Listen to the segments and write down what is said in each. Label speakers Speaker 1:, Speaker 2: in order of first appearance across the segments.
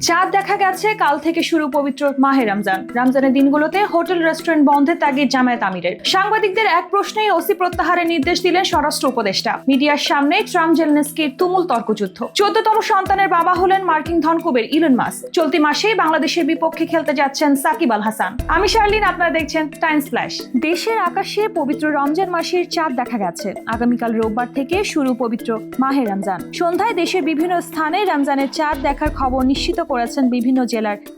Speaker 1: চাঁদ দেখা গেছে, কাল থেকে শুরু পবিত্র মাহে রমজান। রমজানের দিনগুলোতে হোটেল রেস্টুরেন্ট বন্ধের তাগিদ জামায়াত আমিরের। সাংবাদিকদের এক প্রশ্নেই ওসি প্রত্যাহারের নির্দেশ দিলেন স্বরাষ্ট্র উপদেষ্টা। মিডিয়ার সামনে ট্রাম্প জেলেনস্কির তুমুল তর্কযুদ্ধ। 14তম সন্তানের বাবা হলেন মার্কিন ধনকুবের ইলন মাস্ক। চলতি মাসেই বাংলাদেশের বিপক্ষে খেলতে যাচ্ছেন সাকিব আল হাসান। আমি শার্লিন, আপনারা দেখছেন টাইমস ফ্ল্যাশ। দেশের আকাশে পবিত্র রমজান মাসের চাঁদ দেখা গেছে। আগামীকাল রোববার থেকে শুরু পবিত্র মাহে রমজান। সন্ধ্যায় দেশের বিভিন্ন স্থানে রমজানের চাঁদ দেখার খবর নিশ্চিত করেছেন বিভিন্ন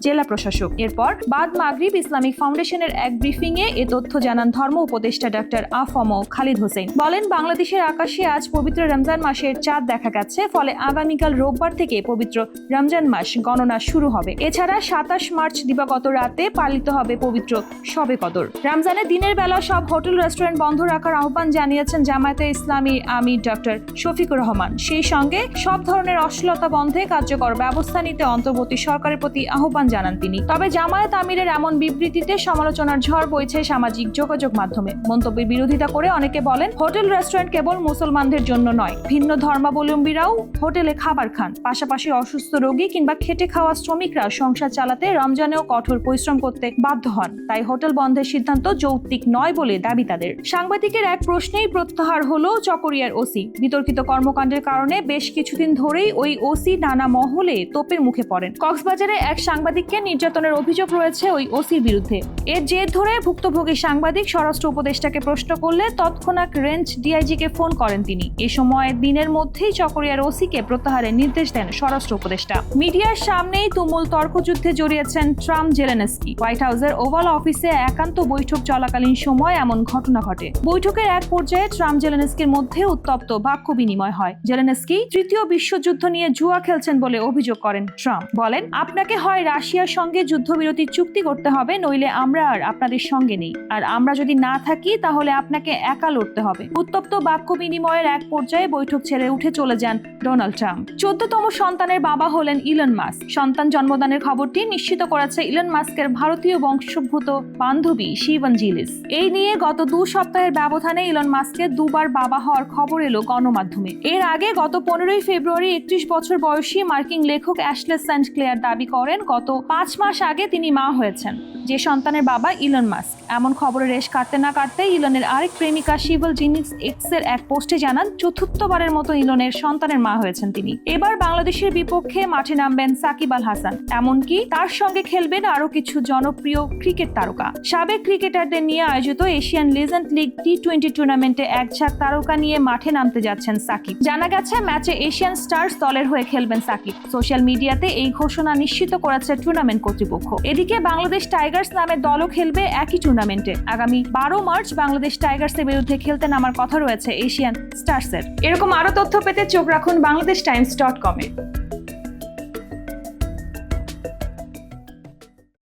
Speaker 1: জেলা প্রশাসক। এরপর বাদ মাগরিব ইসলামিক ফাউন্ডেশনের এক ব্রিফিং এ এ তথ্য জানান ধর্ম উপদেষ্টা ডক্টর আফম খালিদ হোসেন। বলেন, বাংলাদেশের আকাশে আজ পবিত্র রমজান মাসের চাঁদ দেখা গেছে, ফলে আগামীকাল রোববার থেকে পবিত্র রমজান মাস গণনা শুরু হবে। এছাড়া 27 মার্চ দিবাগত রাতে পালিত হবে পবিত্র শবে কদর। রমজানের দিনের বেলা সব হোটেল রেস্টুরেন্ট বন্ধ রাখার আহ্বান জানিয়েছেন জামায়াতে ইসলামী আমির ডক্টর শফিকুর রহমান। সেই সঙ্গে সব ধরনের অশ্লীলতা বন্ধে কার্যকর ব্যবস্থা নিতে অন্তর্বর্তী সরকারের প্রতি আহ্বান জানান তিনি। তবে জামায়াত আমিরের এমন বিবৃতিতে সমালোচনার ঝড় বইছে সামাজিক যোগাযোগ মাধ্যমে। মন্তব্যের বিরোধিতা করে অনেকে বলেন, হোটেল রেস্টুরেন্ট কেবল মুসলমানদের জন্য নয়, ভিন্ন ধর্মাবলম্বীরাও হোটেলে খাবার খান। পাশাপাশি অসুস্থ রোগী কিংবা খেটে খাওয়া শ্রমিকরা সংসার চালাতে রমজানেও কঠোর পরিশ্রম করতে বাধ্য হন। তাই হোটেল বন্ধের সিদ্ধান্ত যৌক্তিক নয় বলে দাবি তাদের। সাংবাদিকের এক প্রশ্নেই প্রত্যাহার হলো চকরিয়ার ওসি। বিতর্কিত কর্মকাণ্ডের কারণে বেশ কিছুদিন ধরেই ওই ওসি নানা মহলে তোপের মুখে পড়েন। কক্সবাজারে এক সাংবাদিককে নির্যাতনের অভিযোগ রয়েছে ওই ওসির বিরুদ্ধে। এর জের ধরে ভুক্তভোগী সাংবাদিক স্বরাষ্ট্র উপদেষ্টাকে প্রশ্ন করলে তৎক্ষণাৎ রেঞ্জ ডিআইজিকে ফোন করেন তিনি। এ সময় দিনের মধ্যেই চকরিয়ার ওসিকে প্রত্যাহারের নির্দেশ দেন স্বরাষ্ট্র উপদেষ্টা। মিডিয়ার সামনেই তুমুল তর্কযুদ্ধে জড়িয়েছেন ট্রাম্প জেলেনস্কি। হোয়াইট হাউসের ওভাল অফিসে একান্ত বৈঠক চলাকালীন সময় এমন ঘটনা ঘটে। বৈঠকের এক পর্যায়ে ট্রাম্প জেলেনস্কির মধ্যে উত্তপ্ত বাক্য বিনিময় হয়। জেলেনস্কি তৃতীয় বিশ্বযুদ্ধ নিয়ে জুয়া খেলছেন বলে অভিযোগ করেন ট্রাম্প। বলেন, আপনাকে হয় রাশিয়ার সঙ্গে যুদ্ধবিরতি চুক্তি করতে হবে, নইলে আমরা আর আপনাদের সঙ্গে নেই। আর আমরা যদি না থাকি তাহলে আপনাকে একা লড়তে হবে। উত্তপ্ত বাক্য বিনিময়ের এক পর্যায়ে বৈঠক ছেড়ে উঠে চলে যান ডোনাল্ড ট্রাম্প। 14তম সন্তানের বাবা হলেন ইলন মাস্ক। সন্তান জন্মদানের খবরটি নিশ্চিত করেছে ইলন মাস্কের ভারতীয় বংশোদ্ভূত বান্ধবী শিবন জিলিস। এই নিয়ে গত 2 সপ্তাহের ব্যবধানে ইলন মাস্কের দুবার বাবা হওয়ার খবর এলো গণমাধ্যমে। এর আগে গত 15 ফেব্রুয়ারি 31 বছর বয়সী মার্কিন লেখক অ্যাশলে সেন্ট ক্লেয়ার দাবি করেন গত 5 মাস আগে তিনি মা হয়েছেন, যে সন্তানের বাবা ইলন মাস্ক। এমন খবরের রেশ কাটতে না কাটতে ইলনের আরেক প্রেমিকা শিবল জিনিস এক্স এর এক পোস্টে জানান, চতুর্থবারের মতো ইলনের সন্তানের মা হয়েছেন তিনি। এবার বাংলাদেশের বিপক্ষে মাঠে নামবেন সাকিব আল হাসান। এমনকি তার সঙ্গে খেলবেন আরো কিছু জনপ্রিয় ক্রিকেট তারকা। সাবেক ক্রিকেটারদের নিয়ে আয়োজিত এশিয়ান লেজেন্ড লিগ টি20 টুর্নামেন্টে এক ঝাঁক তারকা নিয়ে মাঠে নামতে যাচ্ছেন সাকিব। জানা গেছে ম্যাচে এশিয়ান স্টার্স দলের হয়ে খেলবেন সাকিব। সোশ্যাল মিডিয়াতে এই ঘোষণা নিশ্চিত করেছে টুর্নামেন্ট কর্তৃপক্ষ। এদিকে বাংলাদেশ টাইগার্স নামে দলও খেলবে একই টুর্নামেন্টে। আগামী 12 মার্চ বাংলাদেশ টাইগার্সের বিরুদ্ধে খেলতে নামার কথা রয়েছে এশিয়ান স্টার্সের। এরকম আরো তথ্য পেতে চোখ রাখুন বাংলাদেশ টাইমস.com-এ।